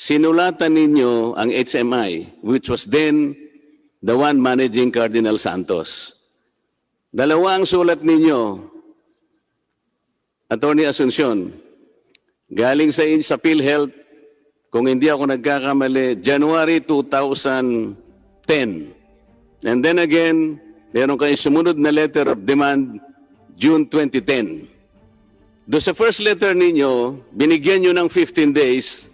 sinulatan ninyo ang HMI, which was then the one managing Cardinal Santos. Dalawa ang sulat ninyo, Attorney Asuncion, galing sa PhilHealth, kung hindi ako nagkakamali, January 2010. And then again, meron kayong sumunod na letter of demand, June 2010. Doon sa first letter ninyo, binigyan nyo ng 15 days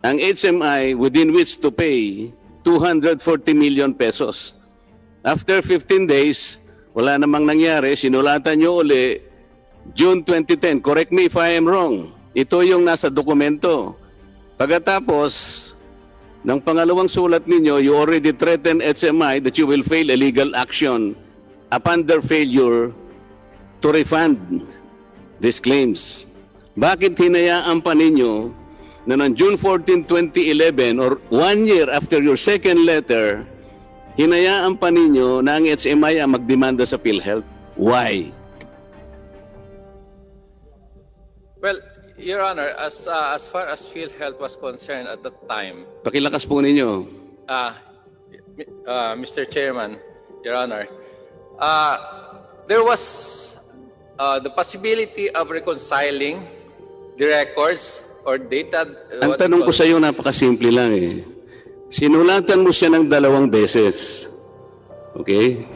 ang HMI within which to pay 240 million pesos. After 15 days, wala namang nangyari, sinulatan nyo uli, June 2010. Correct me if I am wrong. Ito yung nasa dokumento. Pagkatapos ng pangalawang sulat ninyo, you already threatened HMI that you will fail a legal action upon their failure to refund these claims. Bakit hinayaan pa ninyo na noong June 14, 2011 or 1 year after your second letter, hinayaan pa ninyo na ang HMI ang magdemanda sa PhilHealth? Why? Well, Your Honor, as far as PhilHealth was concerned at that time, Pakilakas po ninyo. Mr. Chairman, Your Honor, there was the possibility of reconciling the records or data. Ang tanong ko sa iyo, napakasimple lang eh. Sinulatan mo siya ng 2 beses. Okay?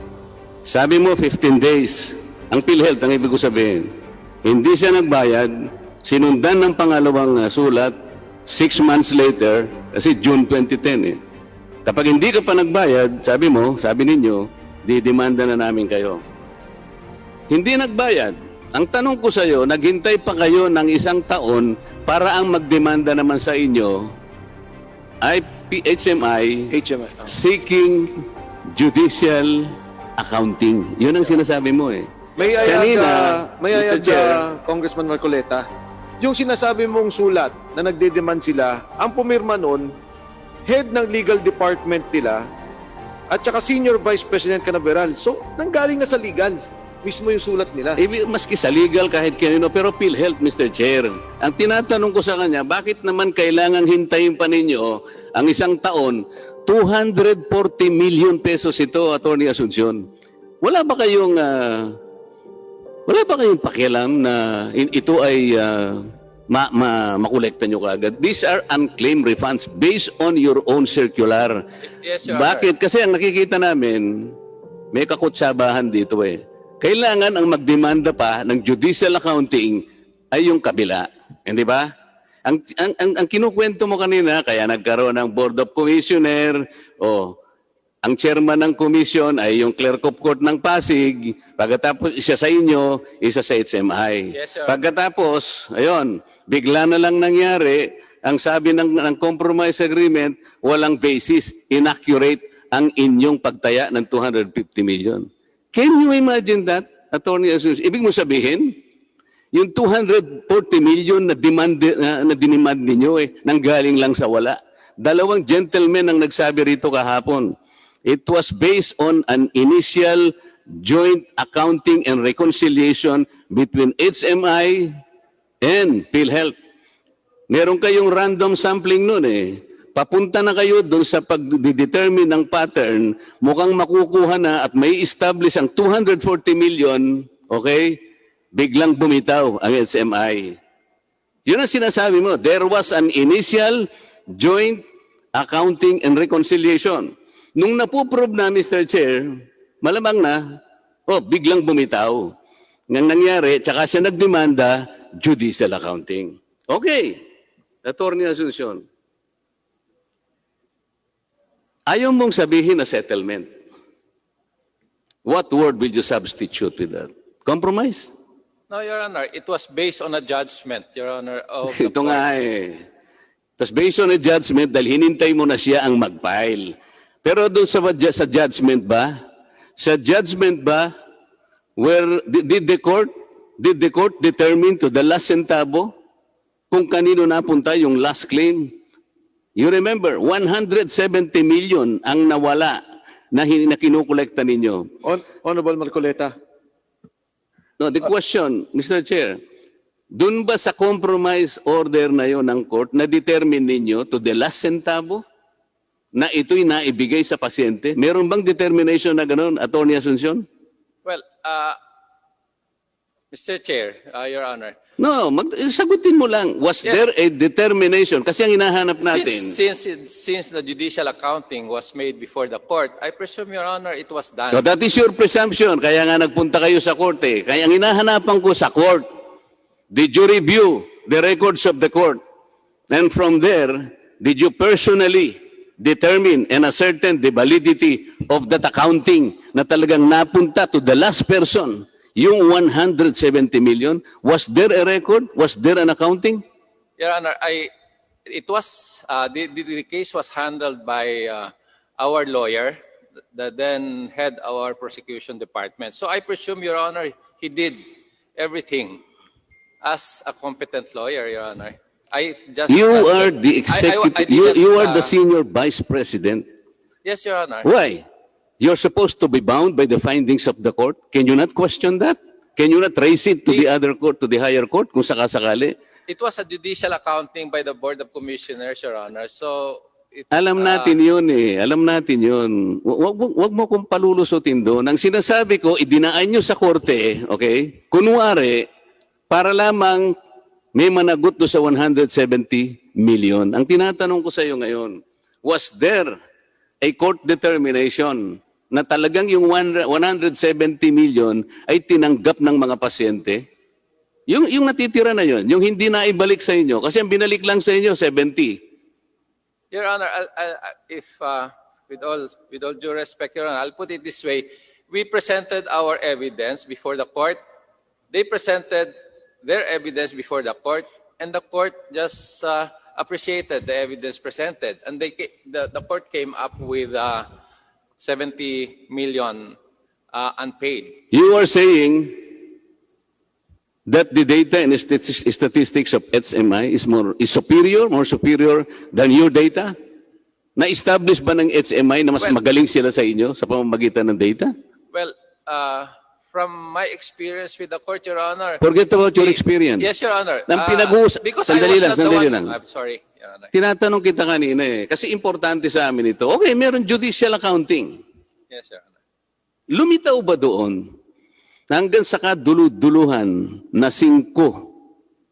Sabi mo 15 days. Ang PhilHealth, ang ibig ko sabihin, hindi siya nagbayad, sinundan ng pangalawang sulat 6 months later, kasi June 2010 eh. Kapag hindi ka pa nagbayad, sabi ninyo, didemanda na namin kayo. Hindi nagbayad. Ang tanong ko sa iyo, naghintay pa kayo ng 1 taon para ang magdemanda naman sa inyo ay HMI seeking judicial accounting. Yun ang sinasabi mo eh. May Kanina, Mr. Chair, Congressman Marcoleta, yung sinasabi mong sulat na nagdedemand sila, ang pumirma nun, head ng legal department nila, at saka senior vice president Canaveral. So, nanggaling na sa legal. Mismo yung sulat nila. Maski sa legal kahit kanino, pero PhilHealth, Mr. Chair. Ang tinatanong ko sa kanya, bakit naman kailangan hintayin pa ninyo ang 1 taon? 240 million pesos ito, Attorney Asuncion. Wala ba kayong pakialam na ito ay makolekta nyo kaagad? These are unclaimed refunds based on your own circular. Yes, Your Honor. Bakit? Kasi ang nakikita namin, may kakutsabahan dito eh. Kailangan ang magdemanda pa ng judicial accounting ay yung kabila. Hindi ba? Ang kinukwento mo kanina, kaya nagkaroon ng Board of Commissioner, ang chairman ng commission ay yung clerk of court ng Pasig, pagkatapos isa sa inyo, isa sa HMI. Yes, sir. Pagkatapos, ayun, bigla na lang nangyari, ang sabi ng compromise agreement, walang basis, inaccurate ang inyong pagtaya ng 250 million. Can you imagine that, Attorney Asuncion? Ibig mo sabihin, yung 240 million na dinemand ninyo nanggaling lang sa wala. 2 gentlemen ang nagsabi rito kahapon. It was based on an initial joint accounting and reconciliation between HMI and PhilHealth. Meron kayong random sampling nun eh. Papunta na kayo doon sa pag-determine ng pattern, mukhang makukuha na at may establish ang 240 million, okay? Biglang bumitaw ang HMI. Yun ang sinasabi mo. There was an initial joint accounting and reconciliation. Nung napuprove na, Mr. Chair, malamang na, biglang bumitaw. Nang nangyari, tsaka siya nagdemanda, judicial accounting. Okay. Attorney Asuncion. Ayaw mong sabihin na settlement. What word will you substitute with that? Compromise? No, Your Honor, it was based on a judgment, Your Honor. Of the Ito nga eh. Tapos based on a judgment, dahil hinintay mo na siya ang mag-file. Pero doon sa judgment ba? Sa judgment ba, where did the court determine to the last centavo kung kanino napunta yung last claim? You remember, 170 million ang nawala na kinukolekta ninyo. Honorable Marcoleta. No, the question, Mr. Chair, Doon ba sa compromise order na yon ng court, na-determine ninyo to the last centavo na ito'y naibigay sa pasyente? Meron bang determination na gano'n, Attorney Asuncion? Well, Mr. Chair, Your Honor, No, sagutin mo lang. Was Yes. there a determination? Kasi ang hinahanap natin. since the judicial accounting was made before the court, I presume, Your Honor, it was done. So that is your presumption. Kaya nga nagpunta kayo sa korte. Kaya ang hinahanapan ko sa court, did you review the records of the court? And from there, did you personally determine and ascertain the validity of that accounting na talagang napunta to the last person? Yung 170 million, was there a record? Was there an accounting? Your Honor, it was the case was handled by our lawyer, the then head our prosecution department. So I presume, Your Honor, he did everything as a competent lawyer, Your Honor. You are the executive, you are the senior vice president. Yes, Your Honor. Why? You're supposed to be bound by the findings of the court. Can you not question that? Can you not raise it to the other court, to the higher court, kung sakasakali? It was a judicial accounting by the Board of Commissioners, Your Honor. So, Alam natin yun eh. Alam natin yun. Wag mo kong palulusutin doon. Ang sinasabi ko, idinaan nyo sa korte, okay? Kunwari, para lamang may managot do sa 170 million. Ang tinatanong ko sa iyo ngayon, was there a court determination na talagang yung 170 million ay tinanggap ng mga pasyente? Yung natitira na yun, yung hindi na ibalik sa inyo, kasi ang binalik lang sa inyo, 70. Your Honor, if with all due respect, Your Honor, I'll put it this way: we presented our evidence before the court. They presented their evidence before the court, and the court just appreciated the evidence presented, and the court came up with 70 million unpaid. You are saying that the data and statistics of HMI is more superior than your data? Na-establish ba ng HMI na mas magaling sila sa inyo sa pamamagitan ng data? Well, from my experience with the court, Your Honor. Forget about your experience. Yes, Your Honor. Nang pinag-uusap. Because Sandali I was not the sandali one. lang. I'm sorry, Your Honor. Tinatanong kita kanina eh. Kasi importante sa amin ito. Okay, meron judicial accounting. Yes, Your Honor. Lumitaw ba doon hanggang sa kadulu-duluhan na 5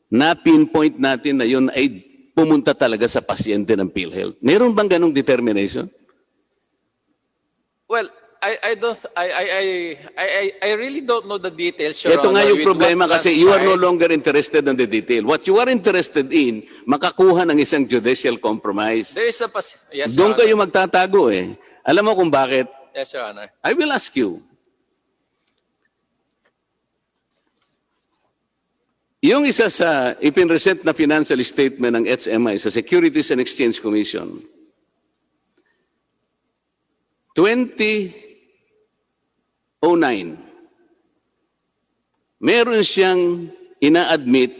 na pinpoint natin na yun ay pumunta talaga sa pasyente ng PhilHealth? Meron bang ganong determination? Well, I really don't know the details, Your Ito nga Honor, yung with problema what kasi you are no transpired. longer interested in the detail. What you are interested in, makakuha ng isang judicial compromise. There is a yes, Your Doon kayo Honor. magtatago eh. Alam mo kung bakit? Yes, Your Honor. I will ask you. Yung isa sa ipinresent na financial statement ng HMI sa Securities and Exchange Commission, 2009, meron siyang ina-admit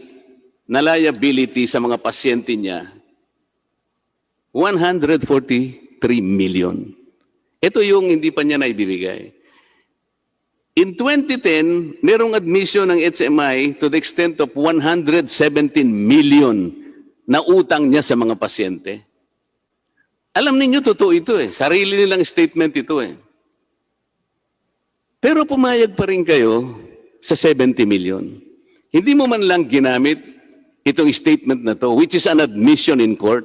na liability sa mga pasyente niya, 143 million. Ito yung hindi pa niya naibibigay. In 2010, merong admission ng HMI to the extent of 117 million na utang niya sa mga pasyente. Alam ninyo, totoo ito eh. Sarili nilang statement ito eh. Pero pumayag pa rin kayo sa 70 million. Hindi mo man lang ginamit itong statement na to, which is an admission in court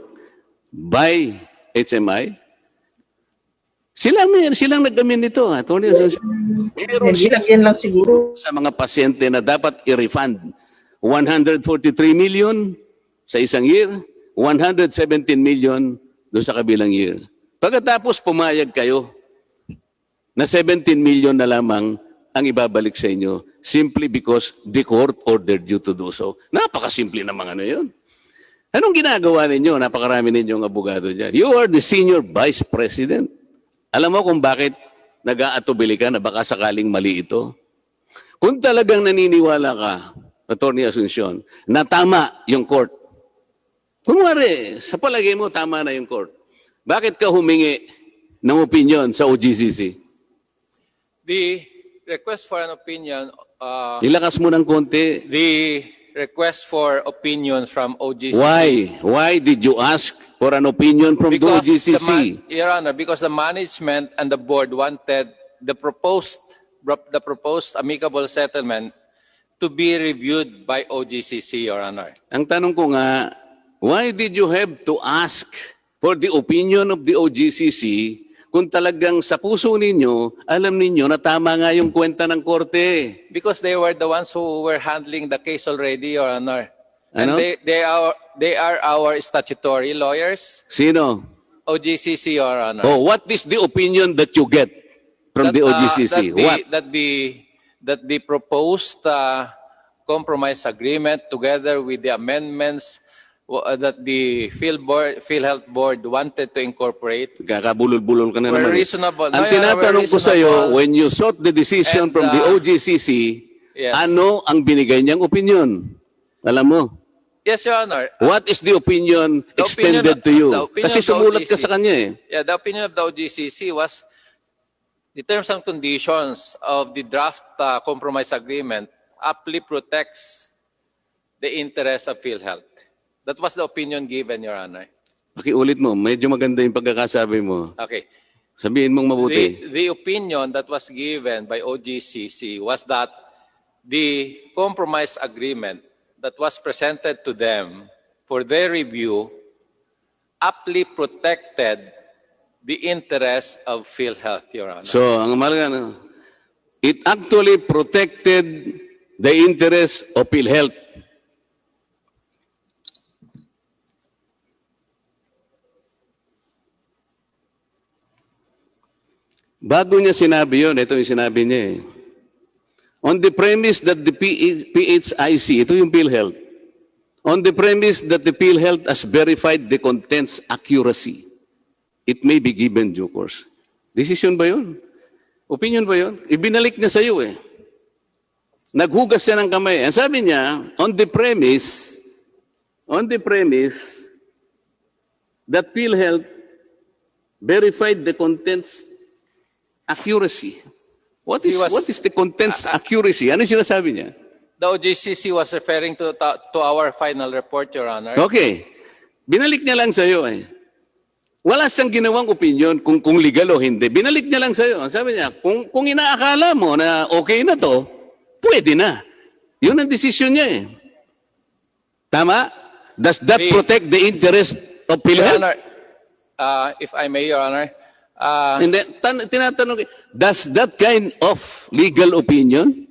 by HMI. Silang nag-amin nito, Attorney Asuncion. Hindi lang yan lang siguro. Sa mga pasyente na dapat i-refund 143 million sa isang year, 117 million doon sa kabilang year. Pagkatapos pumayag kayo na 17 million na lamang ang ibabalik sa inyo simply because the court ordered you to do so. Napakasimple na mga ano yun. Anong ginagawa ninyo? Napakarami ninyong abogado dyan. You are the senior vice president. Alam mo kung bakit nag-aatubili ka na baka sakaling mali ito? Kung talagang naniniwala ka, Attorney Asuncion, na tama yung court, kunwari, sa palagay mo, tama na yung court, bakit ka humingi ng opinion sa OGCC? The request for an opinion, Ilakas mo ng konti. the request for opinion from OGCC. Why? Why did you ask for an opinion from the OGCC? Your Honor, because the management and the board wanted the proposed amicable settlement to be reviewed by OGCC, Your Honor. Ang tanong ko nga, why did you have to ask for the opinion of the OGCC kung talagang sa puso ninyo, alam ninyo na tama nga yung kwenta ng korte? Because they were the ones who were handling the case already, Your Honor. And Ano? they are our statutory lawyers. Sino? OGCC, Your Honor. Oh, what is the opinion that you get from the OGCC? What? That the proposed compromise agreement together with the amendments that the PhilHealth Board wanted to incorporate Kakabulol-bulol ka na were naman. reasonable. Ang No, Your Honor, tinatanong were ko sa iyo, reasonable. when you sought the decision And, from the OGCC, yes. ano ang binigay niyang opinion? Alam mo? Yes, Your Honor. What is the opinion The extended opinion- to you? the opinion Kasi of the sumulat ka OGC. sa kanya eh. Yeah, the opinion of the OGCC was the terms and conditions of the draft compromise agreement aptly protects the interests of PhilHealth. That was the opinion given, Your Honor. Pakiulit mo, medyo maganda yung pagkakasabi mo. Okay. Sabihin mong mabuti. The opinion that was given by OGCC was that the compromise agreement that was presented to them for their review aptly protected the interests of PhilHealth, Your Honor. So, ang malaga, it actually protected the interests of PhilHealth. Bago niya sinabi yun, ito yung sinabi niya eh. On the premise that the PHIC, ito yung PhilHealth, on the premise that the PhilHealth has verified the content's accuracy, it may be given due course. Decision ba yun? Opinion ba yun? Ibinalik niya sa iyo eh. Naghugas siya ng kamay. Ang sabi niya, on the premise that PhilHealth verified the content's accuracy. What is the content's accuracy? Ano yung sinasabi niya? The OGCC was referring to our final report, Your Honor. Okay. Binalik niya lang sa iyo eh. Wala siyang ginawang opinion kung legal o hindi. Binalik niya lang sa iyo. Sabi niya, kung inaakala mo na okay na to, pwede na. Yun ang desisyon niya eh. Tama? Does that protect the interest of Your PhilHealth? Honor, if I may, Your Honor, Hindi, tinatanong, does that kind of legal opinion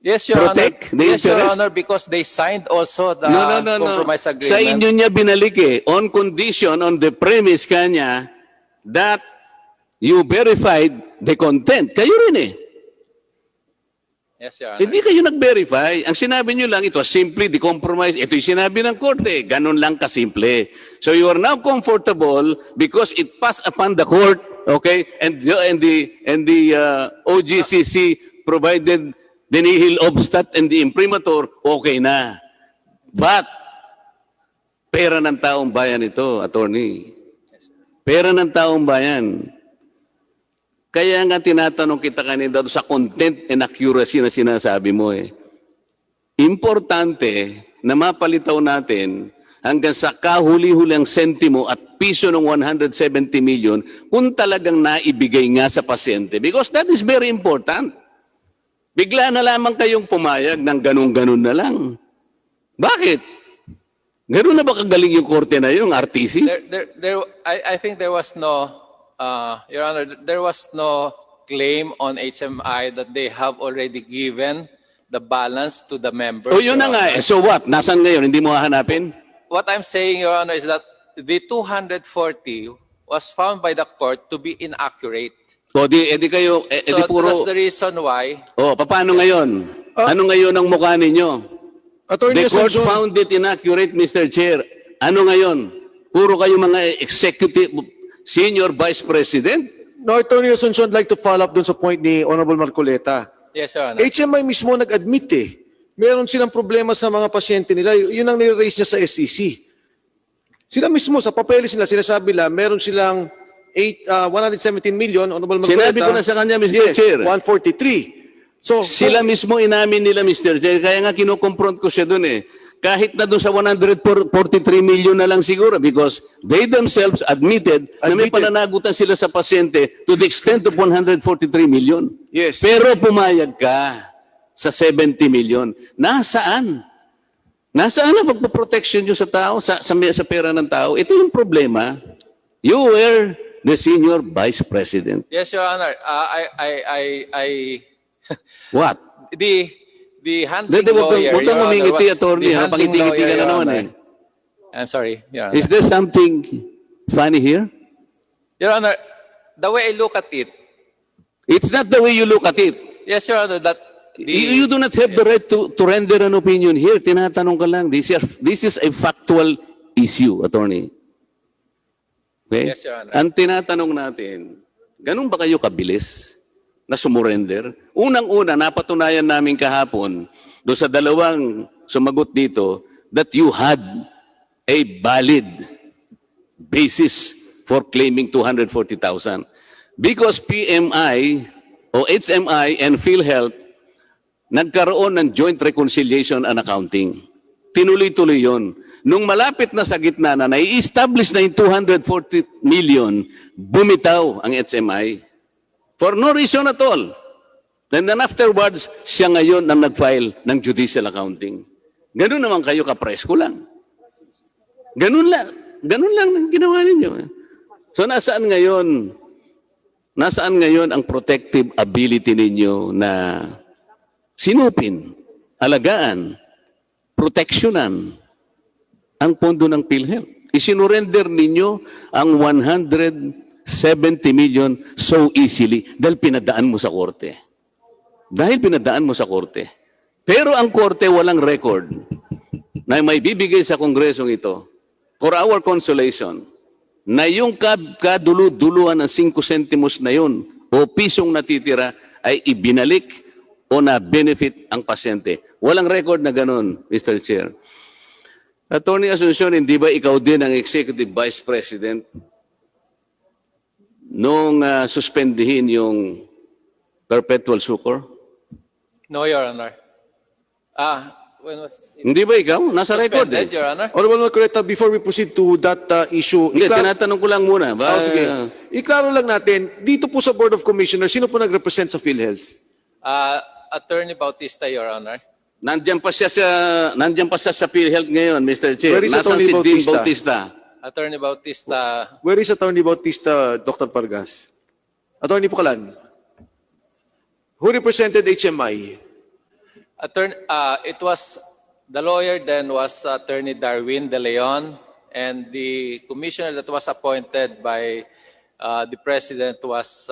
yes, Your protect Honor. the Yes, Your interest? Honor, because they signed also the No. compromise agreement. Sa inyo niya binalik eh, on condition, on the premise kanya, that you verified the content. Kayo rin eh. Yes, Your Honor. Hindi kayo nag-verify. Ang sinabi niyo lang, ito simply the compromise. Ito yung sinabi ng korte. Ganun lang kasimple. So you are now comfortable because it passed upon the court, okay? And the OGCC provided the nihil obstat and the imprimatur, okay na. But, pera ng taong bayan ito, attorney. Pera ng taong bayan. Kaya nga tinatanong kita kanina sa content and accuracy na sinasabi mo eh. Importante na mapalitaw natin hanggang sa kahuli-huling sentimo at piso ng 170 million kung talagang naibigay nga sa pasyente. Because that is very important. Bigla na lamang kayong pumayag ng ganun-ganun na lang. Bakit? Ganun na ba kagaling yung korte na yun, RTC? I think there was no, Your Honor, there was no claim on HMI that they have already given the balance to the members. O yun na Your nga Honor. eh. So what? Nasaan ngayon? Hindi mo hahanapin? What I'm saying, Your Honor, is that the 240 was found by the court to be inaccurate. O edi kayo, So edi puro... that's the reason why. O, paano ngayon? Ano ngayon ang mukha ninyo? Attorney The court Asuncion, found it inaccurate, Mr. Chair. Ano ngayon? Puro kayo mga executive, senior vice president? no, Attorney Asuncion, I'd like to follow up dun sa point ni Honorable Marcoleta. Yes, Your Honor. HMI mismo nag-admit eh. Meron silang problema sa mga pasyente nila. Yun ang nire-raise niya sa SEC. Sila mismo, sa papeles nila, sinasabi nila, meron silang 117 million, Honorable Marcoleta. Sinabi ko na sa kanya, Mr. Yes, Chair. 143. So, Sila mismo inamin nila, Mr. Chair. Kaya nga kinukonfront ko siya doon eh. Kahit na doon sa 143 million na lang siguro because they themselves admitted na may pananagutan sila sa pasyente to the extent of 143 million. Yes. Pero pumayag ka sa 70 million. Nasaan? Nasaan ang pagpoprotection nyo sa tao, sa pera ng tao? Ito yung problema. You were the senior vice president. Yes, Your Honor. What? The handling Huwag lawyer, kang Your Honor, umingiti, was- attorney. the Ha? handling Pangiti-ngiti lawyer, ka na Your naman Honor. eh. I'm sorry, Your Honor. Is there something funny here? Your Honor, the way I look at it, It's not the way you look at it. yes, Your Honor, that You do not have the right to render an opinion here. Tinatanong ka lang. This is a factual issue, attorney. Okay? Yes, Your Honor. Ang tinatanong natin, ganun ba kayo kabilis na sumurrender? Unang-una, napatunayan namin kahapon do sa dalawang sumagot dito that you had a valid basis for claiming 240,000. Because PMI o HMI and PhilHealth nagkaroon ng joint reconciliation and accounting. Tinuloy-tuloy yun. Nung malapit na sa gitna na nai-establish na yung 240 million, bumitaw ang HMI. For no reason at all. And then afterwards, siya ngayon ang nag-file ng judicial accounting. Ganun naman kayo kapresko lang. Ganun lang ang ginawa ninyo. So nasaan ngayon ang protective ability ninyo na sinupin, alagaan, proteksyonan ang pondo ng PhilHealth? Isinurrender ninyo ang 170 million so easily dahil pinadaan mo sa korte. Pero ang korte walang record na may bibigay sa Kongresong ito for our consolation na yung kadulu-duluan ng 5 centimos na yun o pisong natitira ay ibinalik o na-benefit ang pasyente. Walang record na ganun, Mr. Chair. Attorney Asuncion, hindi ba ikaw din ang Executive Vice President nung suspendihin yung perpetual succor? no, Your Honor. When was it Hindi ba ikaw? Nasa record suspended, eh. Your Honor? Honorable Marcoleta, before we proceed to that issue, Hindi, tinatanong ko lang muna. Sige. Iklaro lang natin, dito po sa Board of Commissioners, sino po nag-represent sa PhilHealth? Attorney Bautista, Your Honor. Nandiyan pa siya sa PhilHealth ngayon, Mr. Chair. Where is Nasaan Attorney si Dean Bautista? Bautista? Attorney Bautista, Where is Attorney Bautista, Dr. Pargas? Attorney Pucalan. Who represented HMI? it was, the lawyer then was Attorney Darwin De Leon, and the commissioner that was appointed by the President was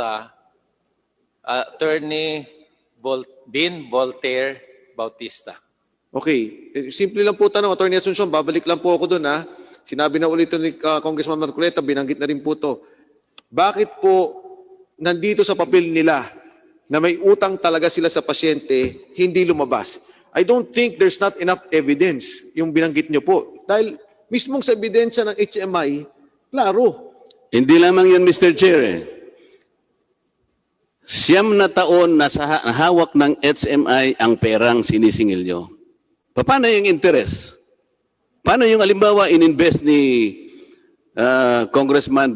Attorney Dean Voltaire Bautista. Okay. Simple lang po tanong, Attorney Asuncion, babalik lang po ako doon ha. Sinabi na ulit ni Congressman Marcoleta, binanggit na rin po to. Bakit po nandito sa papel nila na may utang talaga sila sa pasyente, hindi lumabas? I don't think there's not enough evidence yung binanggit nyo po. Dahil mismong sa ebidensya ng HMI, klaro. Hindi lamang yan, Mr. Chair. Siyam na taon na sa hawak ng HMI ang perang sinisingil nyo. Paano yung interest? Paano yung alimbawa in-invest ni Congressman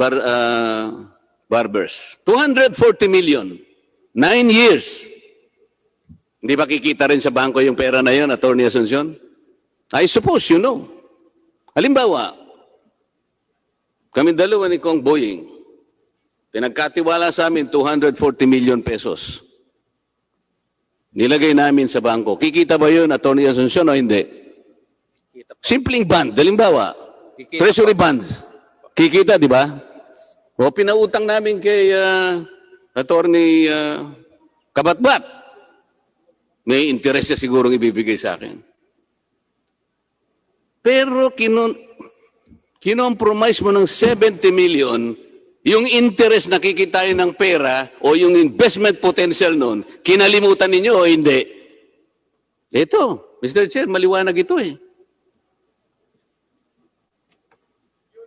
Barbers? 240 million. 9 years. Hindi ba kikita rin sa bangko yung pera na yun, Attorney Asuncion? I suppose you know. Halimbawa, kami dalawa ni Kong Boying, pinagkatiwala sa amin 240 million pesos. Nilagay namin sa bangko. Kikita ba yun, Attorney Asuncion, o hindi? Simpleng bond, halimbawa, Kikita treasury bonds. Kikita, di ba? O pinautang namin kay Attorney Kabatbat. May interest siya sigurong ibibigay sa akin. Pero kinompromise mo ng 70 million, yung interest na kikitain ng pera o yung investment potential nun, kinalimutan ninyo o hindi? Ito, Mr. Chair, maliwanag ito eh.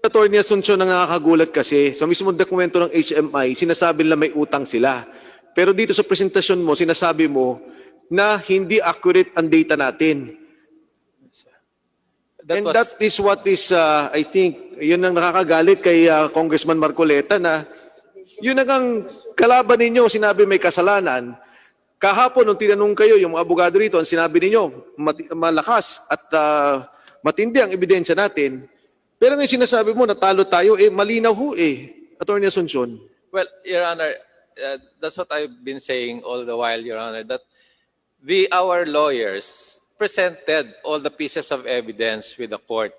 Attorney Asuncion ang nakakagulat kasi sa mismong dokumento ng HMI, sinasabi nila may utang sila. Pero dito sa presentasyon mo, sinasabi mo, na hindi accurate ang data natin. That is what is, I think, yun ang nakakagalit kay Congressman Marcoleta na yun ang kalaban ninyo, sinabi may kasalanan. Kahapon, nung tinanong kayo, yung mga abogado rito, ang sinabi ninyo, malakas at matindi ang ebidensya natin. Pero ngayon sinasabi mo, natalo tayo, malinaw ho Attorney Asuncion. Well, Your Honor, that's what I've been saying all the while, Your Honor, that our lawyers presented all the pieces of evidence with the court.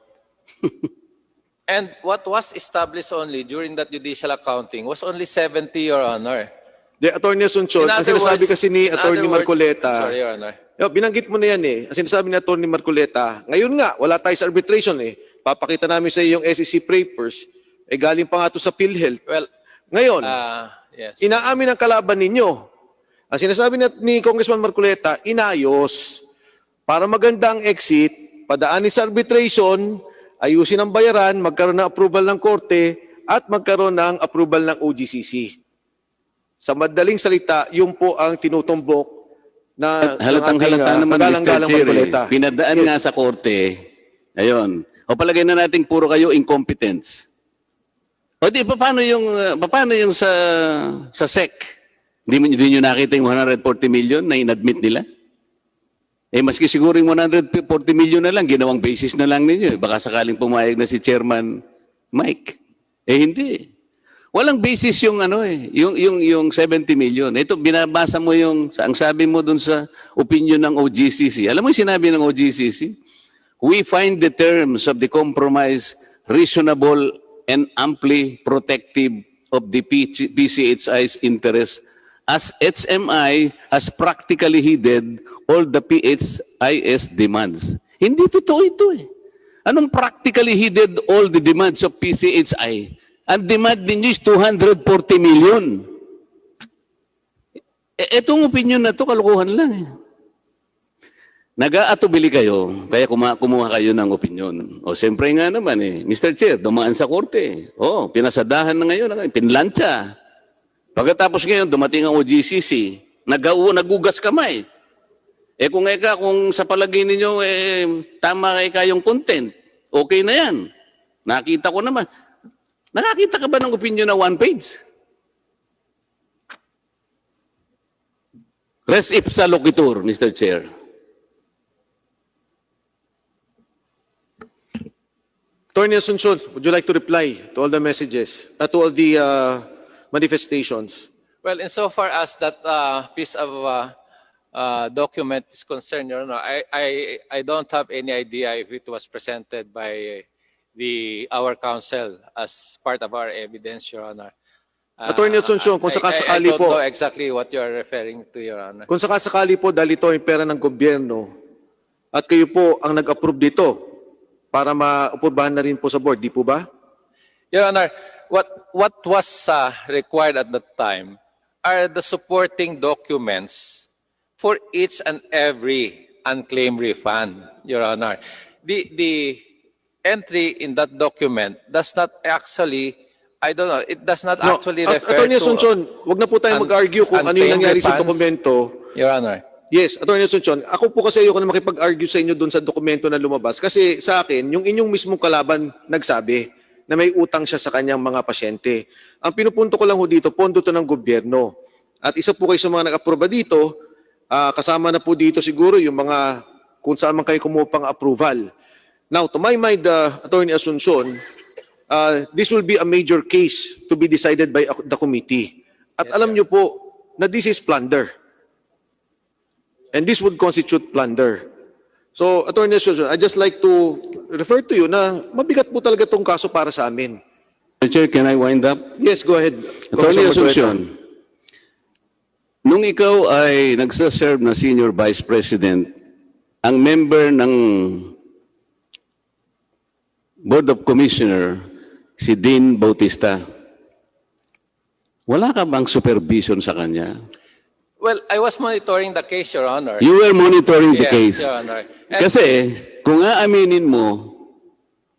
And what was established only during that judicial accounting was only 70, Your Honor. The Attorney Asuncion, ang sinasabi kasi ni Attorney Marcoleta, sorry, Your Honor. Binanggit mo na yan Ang sinasabi ni Attorney Marcoleta, ngayon nga, wala tayo sa arbitration Papakita namin sa iyo yung SEC papers, galing pa nga ito sa PhilHealth. Well, ngayon, yes. inaamin ang kalaban ninyo. Ang sinasabi ni Congressman Marcoleta, inayos. Para maganda ang exit, padaanin sa arbitration, ayusin ang bayaran, magkaroon ng approval ng korte, at magkaroon ng approval ng OGCC. Sa madaling salita, yun po ang tinutumbok na Halatang-halata naman, Mr. Chair. Pinadaan nga sa korte. Ayun. O palagay na natin puro kayo incompetence. O di, paano yung sa SEC? Hindi nyo nakita yung 140 million na inadmit nila? Maski siguro yung 140 million na lang, ginawang basis na lang ninyo. Baka sakaling pumayag na si Chairman Mike. Hindi. Walang basis yung yung 70 million. Ito, binabasa mo ang sabi mo dun sa opinion ng OGCC. Alam mo yung sinabi ng OGCC? We find the terms of the compromise reasonable and amply protective of the PCHI's interest as HMI has practically heeded all the PHIS demands. Hindi totoo ito Anong practically heeded all the demands of PCHI? Ang demand ninyo is 240 million. Itong opinion na to kalokohan lang Nag-aatubili kayo, kaya kumuha kayo ng opinion. O siyempre nga naman Mr. Chair, dumaan sa korte. Pinasadahan na ngayon, pinlansya. Pagkatapos ngayon, dumating ang OGCC, nagugas kamay. Kung sa palagay ninyo, tama kayong content, okay na yan. Nakita ko naman. Nakakita ka ba ng opinion na one page? Res ipsa loquitur, Mr. Chair. Attorney Asuncion, would you like to reply to all the messages, to all the manifestations? Well, insofar as that piece of document is concerned, Your Honor, I don't have any idea if it was presented by our counsel as part of our evidence, Your Honor. Attorney Asuncion, kung sakasakali I don't po, know exactly what you are referring to, Your Honor. kung sakasakali po dahil ito ay pera ng gobyerno at kayo po ang nag-approve dito para maaprubahan na rin po sa board, di po ba? Your Honor, what was required at that time are the supporting documents for each and every unclaimed refund, Your Honor. The entry in that document does not actually, I don't know, it does not actually refer Attorney to Asuncion, wag na po tayo mag-argue kung ano yung nangyari sa dokumento. Your Honor. Yes, Attorney Asuncion, ako po kasi ayoko na makipag-argue sa inyo doon sa dokumento na lumabas. Kasi sa akin, yung inyong mismong kalaban nagsabi na may utang siya sa kanyang mga pasyente. Ang pinupunto ko lang ho dito, pondo to ng gobyerno. At isa po kayo sa mga nag-aproba dito, kasama na po dito siguro yung mga kung saan man kayo kumuha pang approval. Now, to my mind, Attorney Asuncion, this will be a major case to be decided by the committee. At Yes, alam sir. nyo po na this is plunder. And this would constitute plunder. So, Attorney Asuncion, I'd just like to refer to you na mabigat po talaga itong kaso para sa amin. Mr. Chair, can I wind up? Yes, go ahead. Attorney Congressman Marcoleta. Asuncion, nung ikaw ay nagsaserve na Senior Vice President, ang member ng Board of Commissioner, si Dean Bautista, wala ka bang supervision sa kanya? Well, I was monitoring the case, Your Honor. You were monitoring the Yes, case. Your Honor. And Kasi kung aaminin mo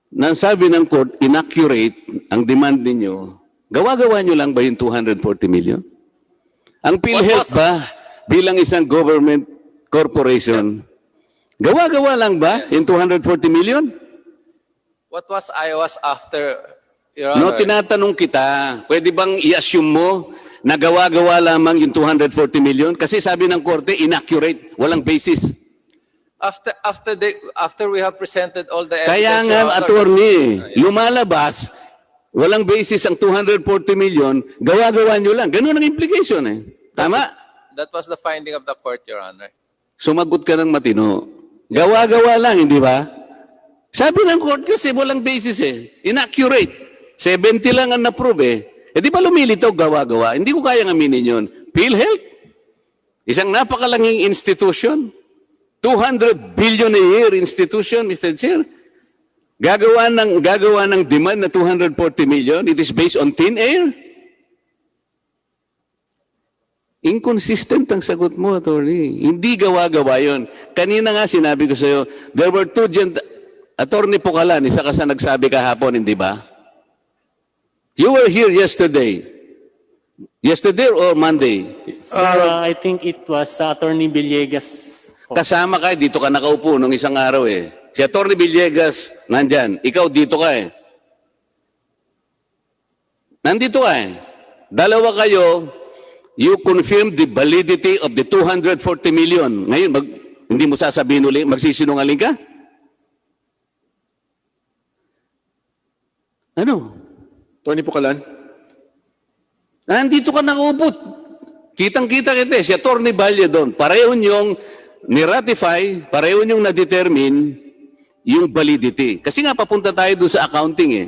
na sabi ng court, inaccurate ang demand ninyo, gawa-gawa nyo lang ba yung 240 million? Ang PhilHealth ba, bilang isang government Corporation. Gawa-gawa lang ba yung 240 million? What was I was after, Your No, Honor? tinatanong kita, pwede bang i-assume mo na gawa-gawa lamang yung 240 million? Kasi sabi ng korte, inaccurate, walang basis. After we have presented all the Kaya evidence, nga, Your Honor, attorney, lumalabas, walang basis ang 240 million, gawa-gawa nyo lang. Ganun ang implication eh. Tama? that was the finding of the court, Your Honor. Sumagot ka ng matino. Gawa-gawa lang, hindi ba? Sabi ng court kasi walang basis eh. Inaccurate. 70 lang ang na-prove eh. Eh di ba lumilitaw gawa-gawa? Hindi ko kayang aminin yun. PhilHealth, isang napakalanging institution, 200 billion a year institution, Mr. Chair. Gagawa ng demand na 240 million. It is based on thin air. Inconsistent ang sagot mo, attorney. Hindi gawa-gawa yun. Kanina nga sinabi ko sa'yo, there were two Attorney Pucalan, isa ka sa nagsabi kahapon, hindi ba? You were here yesterday. Yesterday or Monday? Sir, I think it was Attorney Villegas. Kasama ka, dito ka nakaupo nung isang araw eh. Si Attorney Villegas, nandyan. Ikaw dito ka eh. Nandito ka eh. Dalawa kayo, you confirmed the validity of the 240 million. Ngayon, hindi mo sasabihin ulit, magsisinungaling ka? Ano? Attorney Pucalan? Nandito ka nakaupo. Kitang-kita kita eh. Si Attorney Valle doon. Pareho niyong ni-ratify, pareho niyong na-determine yung validity. Kasi nga papunta tayo doon sa accounting eh.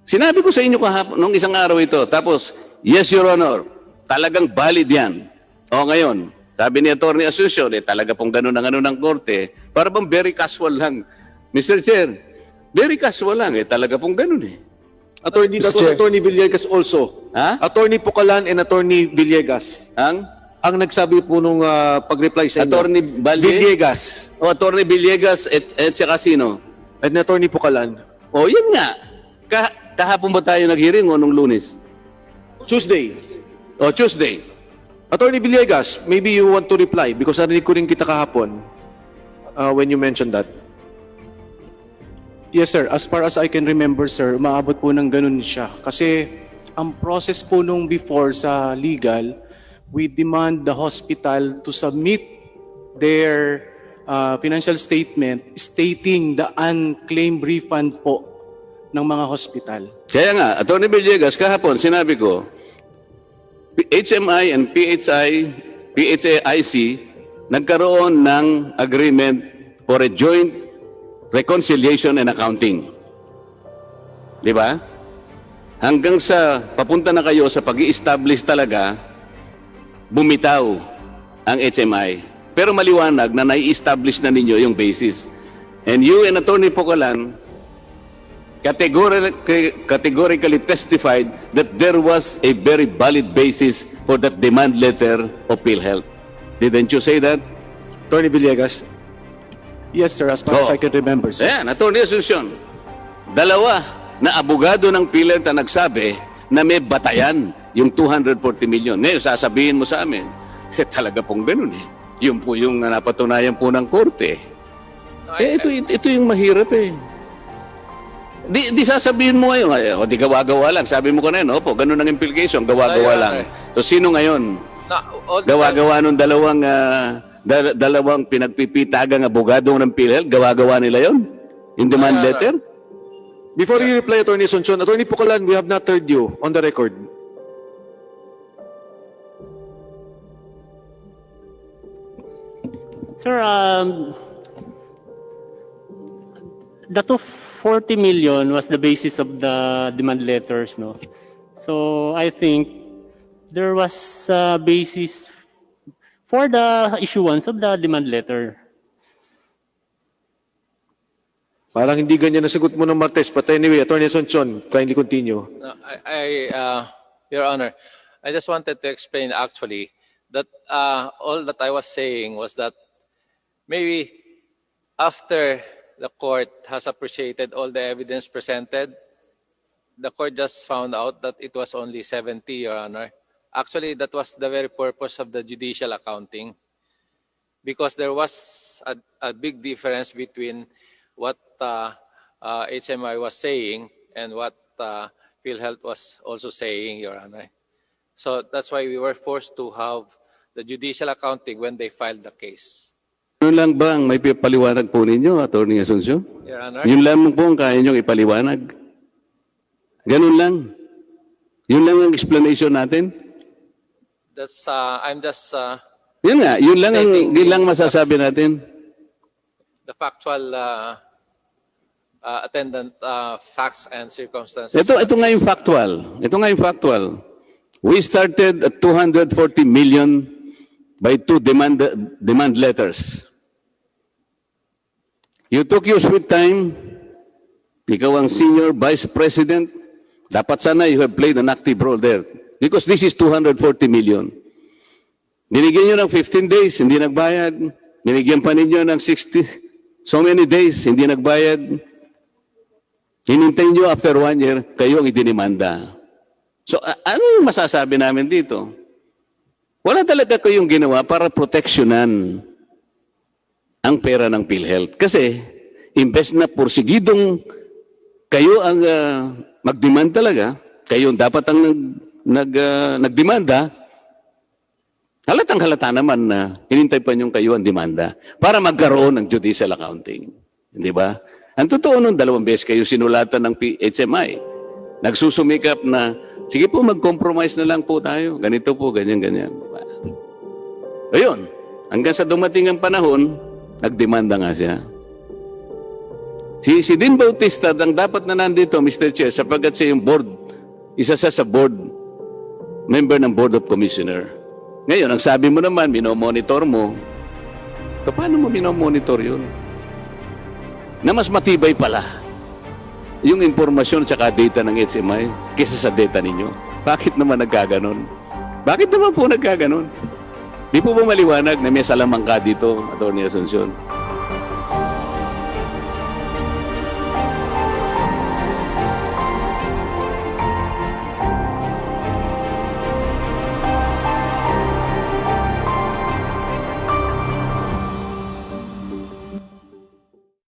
Sinabi ko sa inyo kahapon, nung isang araw ito. Tapos, yes, Your Honor, talagang valid yan. O ngayon, sabi ni Attorney Asuncion, talaga pong gano'n ang ano ng korte. Para bang very casual lang. Mr. Chair, very casual lang eh. Talaga pong gano'n eh. Attorney, that was Attorney Villegas also. Ha? Attorney Pucalan and Attorney Villegas. Ang nagsabi po nung pag-reply sa inyo. Attorney Valle? Villegas. O Attorney Villegas at saka sino? At Attorney Pucalan. O yun nga. Kahapon ba tayo nag-hearing o nung Lunes? Tuesday. O Tuesday. Attorney Villegas, maybe you want to reply because narinig ko rin kita kahapon when you mentioned that. Yes, sir. As far as I can remember, sir, maabot po ng ganun siya. Kasi ang process po nung before sa legal, we demand the hospital to submit their financial statement stating the unclaimed refund po ng mga hospital. Kaya nga, Attorney Villegas, kahapon sinabi ko, HMI and PHAIC nagkaroon ng agreement for a joint reconciliation and accounting. Di ba? Hanggang sa papunta na kayo sa pag-i-establish talaga, bumitaw ang HMI. Pero maliwanag na nai-establish na ninyo yung basis. And you and Attorney Pucalan categorically testified that there was a very valid basis for that demand letter of PhilHealth. Didn't you say that? Attorney Villegas. Yes, sir. As far as I can remember, sir. Ayan, Attorney Asuncion. Dalawa na abogado ng PhilHealth na nagsabi na may batayan yung 240 million. Ngayon, sasabihin mo sa amin, talaga pong ganun eh. Yun po yung napatunayan po ng korte. Ito yung mahirap eh. Di sasabihin mo ngayon, o di gawa-gawa lang. Sabi mo kanina, opo, ganun ang implication, gawa-gawa lang. So sino ngayon? Gawa-gawa nung dalawang pinagpipitagang abogado ng PhilHealth, gawa-gawa nila yon? In demand letter? Before you reply, Attorney Asuncion, Attorney Pucalan, we have not heard you on the record. Sir, the 240 million was the basis of the demand letters, no? So I think there was a basis for the issuance of the demand letter. Parang hindi ganyan nasagot mo ng Martes. But anyway, Attorney Asuncion, kindly continue. No, Your Honor, I just wanted to explain actually that all that I was saying was that maybe after the court has appreciated all the evidence presented, the court just found out that it was only 70, Your Honor. Actually, that was the very purpose of the judicial accounting. because there was a big difference between what HMI was saying and what PhilHealth was also saying, Your Honor. So that's why we were forced to have the judicial accounting when they filed the case. Yun lang ba ang may paliwanag po ninyo, Atty. Asuncion? Your Honor. Yun lang po ang kaya niyong ipaliwanag. Ganun lang. Yun lang ang explanation natin. That's I'm just Yun nga, yun lang ang stating yun lang masasabi natin. the factual attendant facts and circumstances. Ito nga yung factual. Ito nga yung factual. We started at 240 million by 2 demand letters. You took your sweet time. Ikaw ang senior vice president. Dapat sana you have played an active role there. Because this is 240 million. Binigyan nyo ng 15 days, hindi nagbayad. Binigyan pa ninyo ng 60, so many days, hindi nagbayad. Hinintay nyo after 1 year, kayo ang idinimanda. So, ano yung masasabi namin dito? Wala talaga kayong ginawa para proteksyonan ang pera ng PhilHealth. Kasi, imbes na porsigidong kayo ang mag-demand talaga, kayo dapat ang nagdemanda, halatang halata naman na hinintay pa niyong kayo ang demanda para magkaroon ng judicial accounting. Hindi ba? Ang totoo nun, 2 beses kayo sinulatan ng HMI. Nagsusumikap na, sige po, mag-compromise na lang po tayo. Ganito po, ganyan. Ayun, hanggang sa dumating ang panahon, nagdemanda nga siya. Si Dean Bautista, ang dapat na nandito, Mr. Chair, sapagkat siya yung board, isa sa board, member ng Board of Commissioner. Ngayon, ang sabi mo naman, minomonitor mo. Paano mo minomonitor yun? Na mas matibay pala yung impormasyon at data ng HMI kaysa sa data ninyo. Bakit naman nagkaganon? Bakit naman po nagkaganon? Di po ba maliwanag na may salamangka dito, Atty. Asuncion?